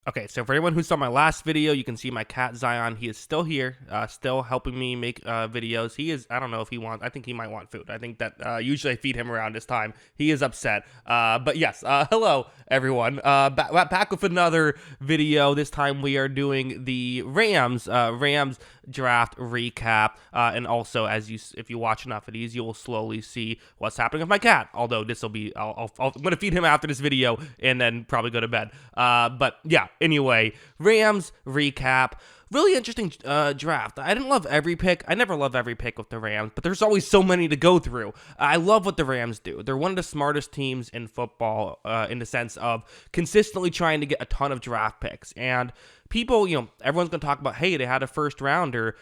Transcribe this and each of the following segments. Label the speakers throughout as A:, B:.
A: Okay, so for anyone who saw my last video, you can see my cat Zion. He is still here, still helping me make videos. He is, I don't know if he wants, I think he might want food. I think that usually I feed him around this time. He is upset. But yes, hello everyone. Back with another video. This time we are doing the Rams draft recap. And also, if you watch enough of these, you will slowly see what's happening with my cat. Although this will be, I'm going to feed him after this video and then probably go to bed. But yeah. Anyway, Rams recap. Really interesting draft. I didn't love every pick. I never love every pick with the Rams, but there's always so many to go through. I love what the Rams do. They're one of the smartest teams in football in the sense of consistently trying to get a ton of draft picks. And people, everyone's going to talk about, hey, they had a first rounder.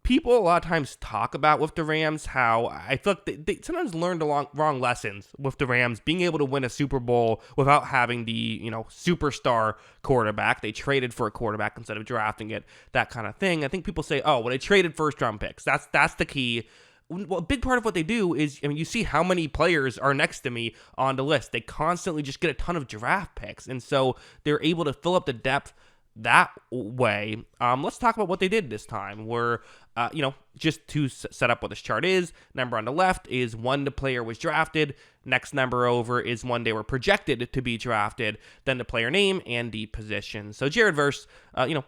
A: People a lot of times talk about with the Rams how I feel like they sometimes learned wrong lessons with the Rams being able to win a Super Bowl without having the superstar quarterback. They traded for a quarterback instead of drafting it, that kind of thing. I think people say, oh, well, they traded first round picks. That's the key. Well, a big part of what they do is, you see how many players are next to me on the list. They constantly just get a ton of draft picks, and so they're able to fill up the depth that way. Let's talk about what they did this time. Just to set up what this chart is, number on the left is when the player was drafted. Next number over is when they were projected to be drafted. Then the player name and the position. So Jared Verse,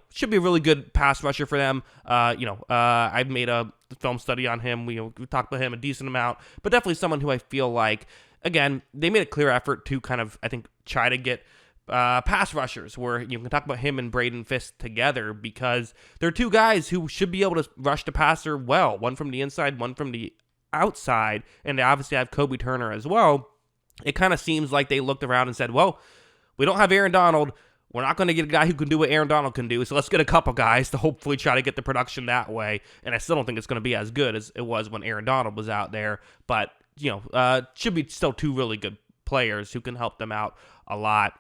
A: should be a really good pass rusher for them. I've made a film study on him. We talked about him a decent amount, but definitely someone who I feel like, again, they made a clear effort to kind of, I think, try to get pass rushers, where you can talk about him and Braden Fisk together, because they're two guys who should be able to rush the passer well, one from the inside, one from the outside, and they obviously have Kobe Turner as well. It kind of seems like they looked around and said, well, we don't have Aaron Donald. We're not going to get a guy who can do what Aaron Donald can do, so let's get a couple guys to hopefully try to get the production that way. And I still don't think it's going to be as good as it was when Aaron Donald was out there, but should be still two really good players who can help them out a lot.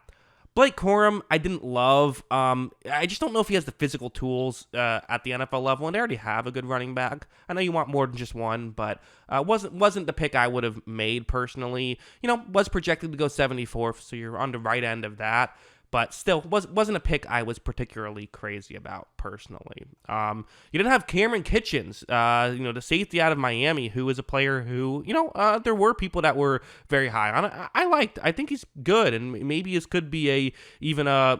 A: Blake Corum, I didn't love. I just don't know if he has the physical tools at the NFL level, and they already have a good running back. I know you want more than just one, but wasn't the pick I would have made personally. Was projected to go 74th, so you're on the right end of that. But still, wasn't a pick I was particularly crazy about personally. You didn't have Cameron Kitchens, the safety out of Miami, who is a player who, there were people that were very high on it. I think he's good, and maybe this could be even a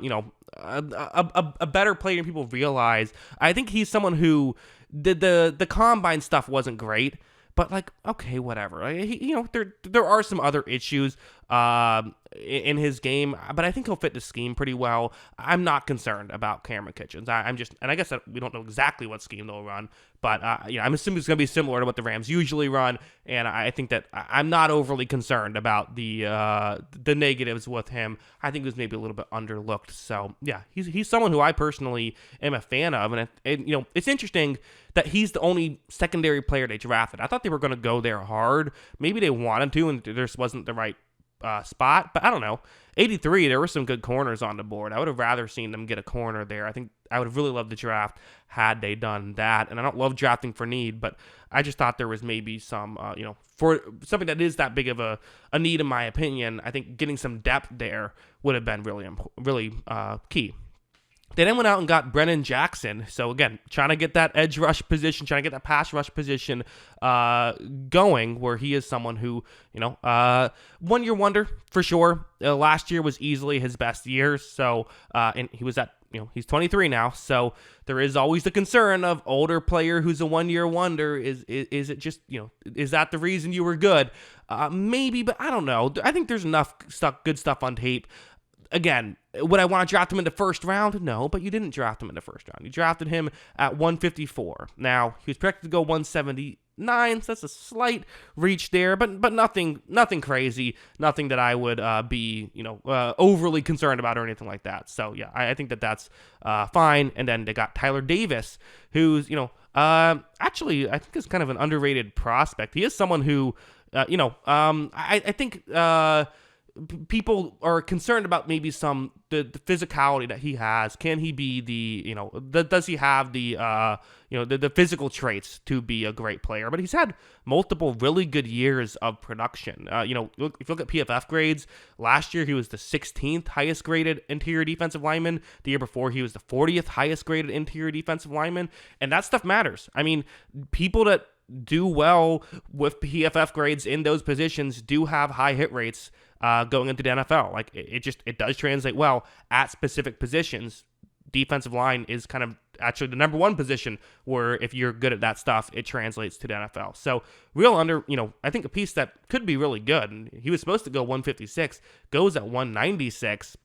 A: better player than people realize. I think he's someone who the combine stuff wasn't great. But okay, whatever. There are some other issues in his game, but I think he'll fit the scheme pretty well. I'm not concerned about Cameron Kitchens. And I guess that we don't know exactly what scheme they'll run, but I'm assuming it's going to be similar to what the Rams usually run. And I think that I'm not overly concerned about the negatives with him. I think he was maybe a little bit underlooked. So yeah, he's someone who I personally am a fan of, and it's interesting that he's the only secondary player they drafted. I thought they were going to go there hard. Maybe they wanted to, and there just wasn't the right spot. But I don't know. 83, there were some good corners on the board. I would have rather seen them get a corner there. I think I would have really loved the draft had they done that. And I don't love drafting for need, but I just thought there was maybe some, for something that is that big of a need, in my opinion. I think getting some depth there would have been really key. They then went out and got Brennan Jackson. So again, trying to get that edge rush position, trying to get that pass rush position going, where he is someone who, 1 year wonder for sure. Last year was easily his best year. So, and he was at, he's 23 now. So there is always the concern of older player who's a 1 year wonder. Is it just, is that the reason you were good? Maybe, but I don't know. I think there's enough good stuff on tape. Again, would I want to draft him in the first round? No, but you didn't draft him in the first round. You drafted him at 154. Now, he was projected to go 179, so that's a slight reach there, but nothing crazy, nothing that I would be, overly concerned about or anything like that. So, yeah, I think that's fine. And then they got Tyler Davis, who's, actually, I think is kind of an underrated prospect. He is someone who, I think people are concerned about maybe the physicality that he has. Can he be does he have the physical traits to be a great player? But he's had multiple really good years of production. If you look at PFF grades, last year he was the 16th highest graded interior defensive lineman. The year before he was the 40th highest graded interior defensive lineman, and that stuff matters. I mean, people that do well with PFF grades in those positions do have high hit rates going into the NFL. Like it does translate well at specific positions. Defensive line is kind of actually the number one position where if you're good at that stuff, it translates to the NFL. So I think a piece that could be really good, and he was supposed to go 156, goes at 196.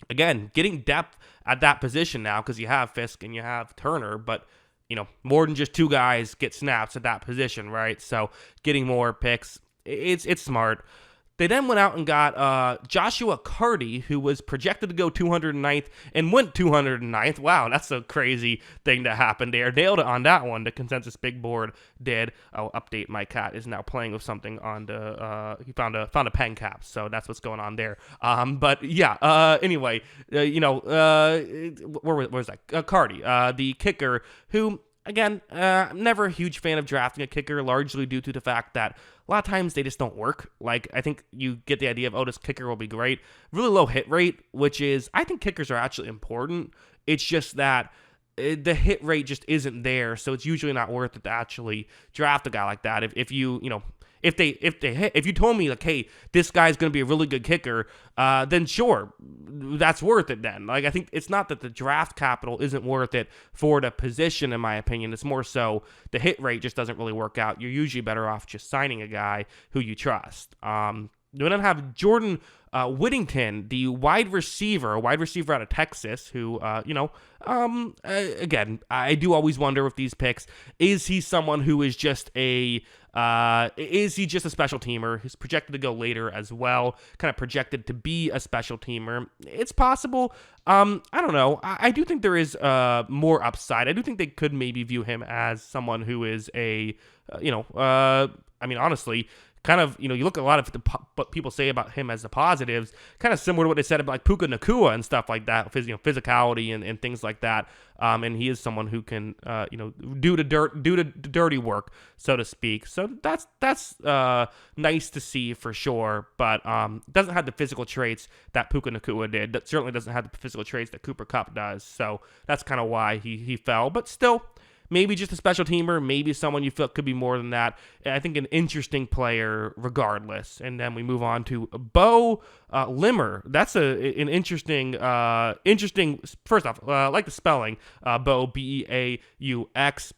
A: Again, getting depth at that position now because you have Fisk and you have Turner, but more than just two guys get snaps at that position, right? So getting more picks, it's smart. They then went out and got Joshua Carty, who was projected to go 209th and went 209th. Wow, that's a crazy thing that happened there. Nailed it on that one. The consensus big board did. I'll update. My cat is now playing with something on the. He found a pen cap, so that's what's going on there. But yeah. Anyway, where was that? Carty, the kicker, who. Again, I'm never a huge fan of drafting a kicker, largely due to the fact that a lot of times they just don't work. Like, I think you get the idea of, this kicker will be great. Really low hit rate, which is, I think kickers are actually important. It's just that the hit rate just isn't there, so it's usually not worth it to actually draft a guy like that. If you told me like, hey, this guy's going to be a really good kicker, then sure, that's worth it then. Like, I think it's not that the draft capital isn't worth it for the position, in my opinion. It's more so the hit rate just doesn't really work out. You're usually better off just signing a guy who you trust. We then have Jordan Whittington, the wide receiver out of Texas, who, again, I do always wonder with these picks, is he someone who is just is he just a special teamer? He's projected to go later as well, kind of projected to be a special teamer. It's possible. I don't know. I do think there is more upside. I do think they could maybe view him as someone who is honestly, kind of, you look at a lot of what people say about him as the positives, kind of similar to what they said about like Puka Nacua and stuff like that, physicality and things like that. And he is someone who can, do the dirty work, so to speak. So that's nice to see for sure. But doesn't have the physical traits that Puka Nacua did. That certainly doesn't have the physical traits that Cooper Kupp does. So that's kind of why he fell. But still, maybe just a special teamer, maybe someone you feel could be more than that. I think an interesting player regardless. And then we move on to Bo Limmer. That's an interesting, first off, I like the spelling, Bo, B-E-A-U-X.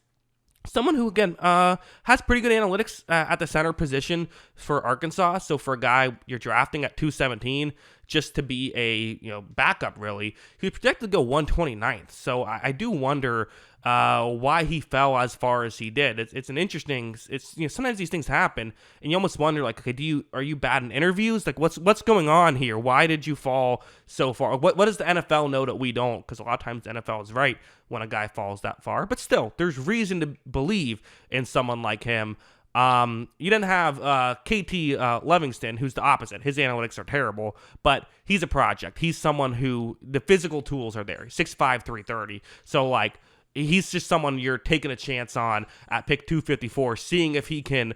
A: Someone who, again, has pretty good analytics at the center position for Arkansas. So for a guy you're drafting at 217, just to be a backup, really, he was projected to go 129th. So I do wonder why he fell as far as he did. It's an interesting. Sometimes these things happen, and you almost wonder, like, okay, are you bad in interviews? Like, what's going on here? Why did you fall so far? What does the NFL know that we don't? Because a lot of times the NFL is right when a guy falls that far. But still, there's reason to believe in someone like him. You then have KT Livingston, who's the opposite. His analytics are terrible, but he's a project. He's someone who the physical tools are there. 6'5", 330. So, like, he's just someone you're taking a chance on at pick 254, seeing if he can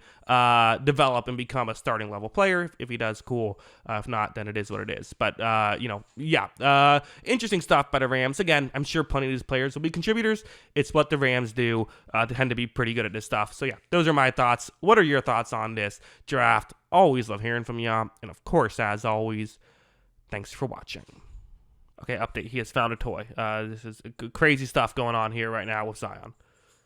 A: develop and become a starting level player. If he does, cool. If not, then it is what it is. But, interesting stuff by the Rams. Again, I'm sure plenty of these players will be contributors. It's what the Rams do. They tend to be pretty good at this stuff. So, yeah, those are my thoughts. What are your thoughts on this draft? Always love hearing from you. And, of course, as always, thanks for watching. Okay, update. He has found a toy. This is crazy stuff going on here right now with Zion.